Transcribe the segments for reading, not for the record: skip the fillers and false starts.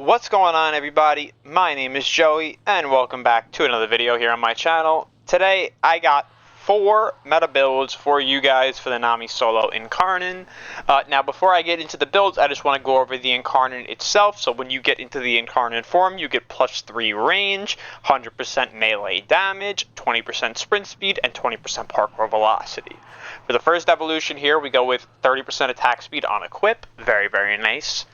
What's going on, everybody? My name is Joey and welcome back to another video here on my channel. Today I got 4 meta builds for you guys for the Nami solo Incarnon. Now before I get into the builds, I just want to go over the Incarnon itself. So when you get into the Incarnon form, you get +3 range, 100% melee damage, 20% sprint speed, and 20% parkour velocity. For the first evolution here, we go with 30% attack speed on equip. Very, very nice.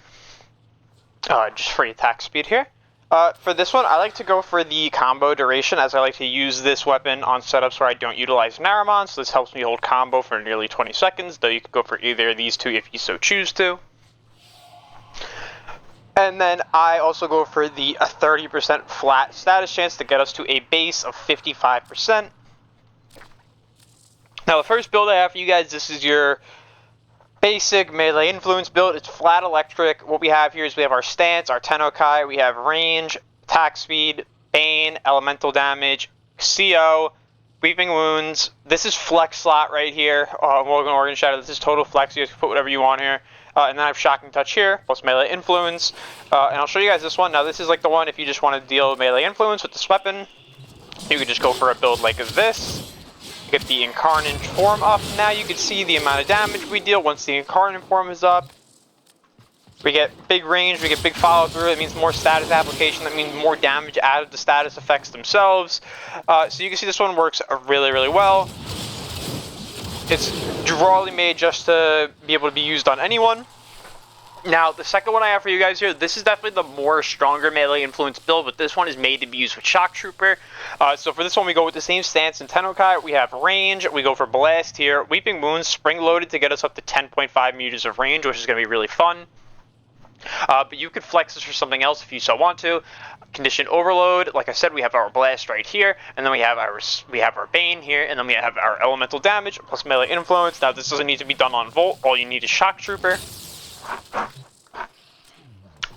Just free attack speed here. For this one, I like to go for the combo duration, as I like to use this weapon on setups where I don't utilize Naramon, so this helps me hold combo for nearly 20 seconds, though you could go for either of these two if you so choose to. And then I also go for the 30% flat status chance to get us to a base of 55%. Now the first build I have for you guys, this is your basic melee influence build. It's flat electric. What we have here is we have our stance, our Tennokai, we have range, attack speed, bane, elemental damage, CO, weeping wounds. This is flex slot right here. Organ Shadow. This is total flex. You guys can put whatever you want here. And then I have shocking touch here, plus melee influence. And I'll show you guys this one. Now this is like the one if you just want to deal melee influence with this weapon. You could just go for a build like this. Get the Incarnon form up. Now you can see the amount of damage we deal once the Incarnon form is up. We get big range, we get big follow through. That means more status application. That means more damage added to status effects themselves. So you can see this one works really, really well. It's drawly made just to be able to be used on anyone. Now, the second one I have for you guys here, this is definitely the more stronger melee influence build, but this one is made to be used with Shock Trooper. So for this one, we go with the same stance in Tennokai. We have range, we go for blast here. Weeping Wounds, spring-loaded to get us up to 10.5 meters of range, which is going to be really fun. But you could flex this for something else if you so want to. Condition Overload, like I said, we have our blast right here, and then we have our bane here, and then we have our elemental damage plus melee influence. Now, this doesn't need to be done on Volt. All you need is Shock Trooper.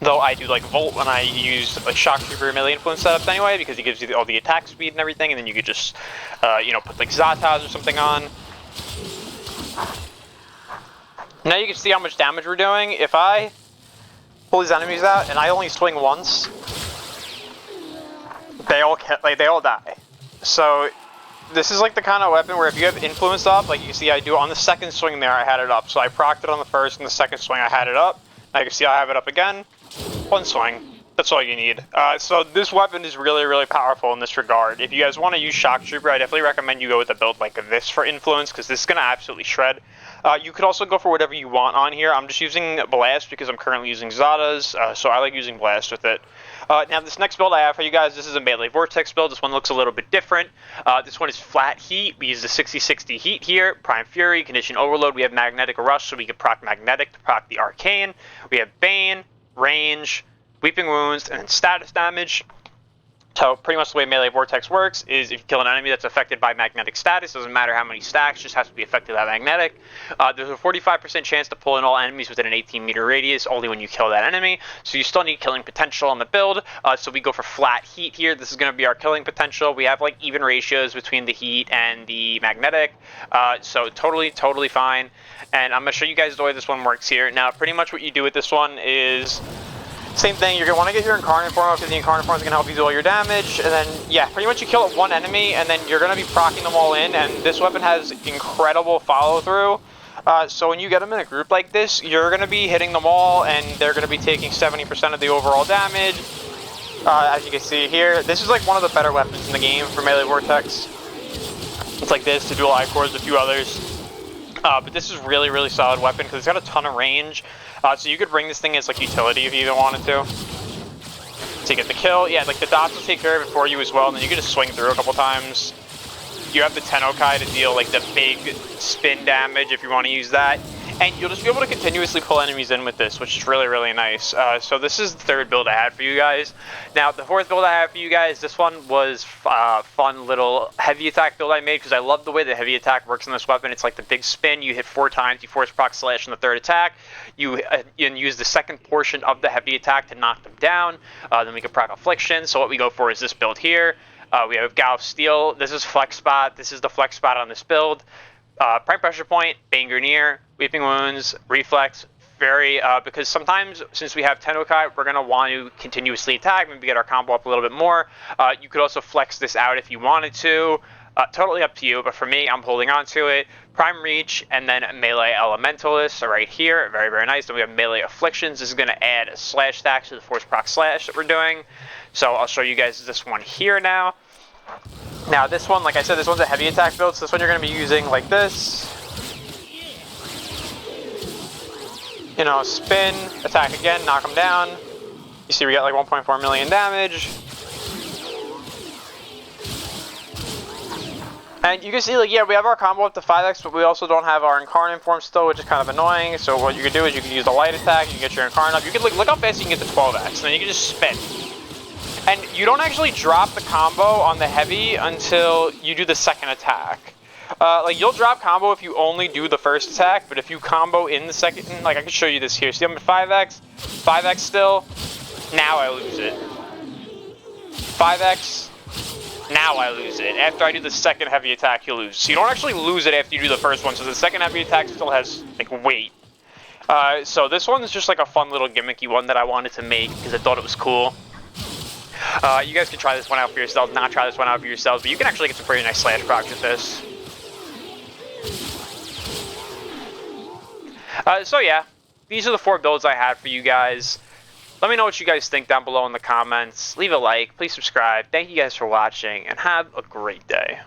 Though I do like Volt when I use like Shock Trooper melee influence setups anyway, because it gives you all the attack speed and everything, and then you could just, put like Zataz or something on. Now you can see how much damage we're doing. If I pull these enemies out and I only swing once, they all die. So this is like the kind of weapon where if you have influence up, like you can see I do on the second swing there, I had it up. So I procced it on the first, and the second swing I had it up. Now you can see I have it up again. One swing. That's all you need. So this weapon is really, really powerful in this regard. If you guys want to use Shock Trooper, I definitely recommend you go with a build like this for influence, because this is going to absolutely shred. You could also go for whatever you want on here. I'm just using Blast because I'm currently using Zataz, so I like using Blast with it. Now this next build I have for you guys, this is a melee vortex build. This one looks a little bit different. This one is flat heat. We use the 60-60 heat here. Prime Fury, Condition Overload. We have Magnetic Rush, so we can proc Magnetic to proc the Arcane. We have Bane, range, weeping wounds, and then status damage. So pretty much the way melee vortex works is if you kill an enemy that's affected by magnetic status, doesn't matter how many stacks, just has to be affected by magnetic. There's a 45% chance to pull in all enemies within an 18-meter radius only when you kill that enemy. So you still need killing potential on the build. So we go for flat heat here. This is going to be our killing potential. We have like even ratios between the heat and the magnetic. So totally fine. And I'm going to show you guys the way this one works here. Now pretty much what you do with this one is same thing. You're going to want to get your Incarnon form up, because the Incarnon form is going to help you do all your damage. And then, yeah, pretty much you kill one enemy, and then you're going to be proccing them all in. And this weapon has incredible follow-through. So when you get them in a group like this, you're going to be hitting them all, and they're going to be taking 70% of the overall damage. As you can see here, this is like one of the better weapons in the game for melee vortex. It's like this, to dual I-cores, a few others. But this is really, really solid weapon because it's got a ton of range. So you could bring this thing as like utility if you even wanted to. To get the kill. Yeah, like the dots will take care of it for you as well, and then you can just swing through a couple times. You have the Tennokai to deal like the big spin damage if you want to use that. And you'll just be able to continuously pull enemies in with this, which is really, really nice. So this is the third build I had for you guys. Now, the fourth build I have for you guys, this one was fun little heavy attack build I made, because I love the way the heavy attack works in this weapon. It's like the big spin. You hit 4 times, you force proc slash on the third attack. You use the second portion of the heavy attack to knock them down. Then we can proc afflictions. So what we go for is this build here. We have Gal of Steel. This is flex spot. This is the flex spot on this build. Prime Pressure Point, Bane Grenier, Weeping Wounds, Reflex, vary because sometimes since we have Tennokai, we're going to want to continuously attack, maybe get our combo up a little bit more. You could also flex this out if you wanted to. Totally up to you, but for me, I'm holding on to it. Prime Reach and then Melee Elementalist are right here. Very, very nice. Then we have Melee Afflictions. This is going to add a slash stack to the Force Proc Slash that we're doing. So I'll show you guys this one here now. Now this one, like I said, this one's a heavy attack build, so this one you're going to be using like this. You know, spin, attack again, knock them down. You see we got like 1.4 million damage. And you can see, like, yeah, we have our combo up to 5x, but we also don't have our Incarnon form still, which is kind of annoying. So what you can do is you can use the light attack, you can get your Incarnon up. You can look how fast you can get to 12x, and then you can just spin. And you don't actually drop the combo on the heavy until you do the second attack. Like, you'll drop combo if you only do the first attack, but if you combo in the second, like, I can show you this here. See, I'm at 5x still, now I lose it. 5x. Now I lose it. After I do the second heavy attack, you lose. So you don't actually lose it after you do the first one. So the second heavy attack still has, like, weight. So this one is just, like, a fun little gimmicky one that I wanted to make because I thought it was cool. You guys can try this one out for yourselves, not try this one out for yourselves, but you can actually get some pretty nice slash procs with this. So yeah, these are the 4 builds I had for you guys. Let me know what you guys think down below in the comments. Leave a like, please subscribe. Thank you guys for watching, and have a great day.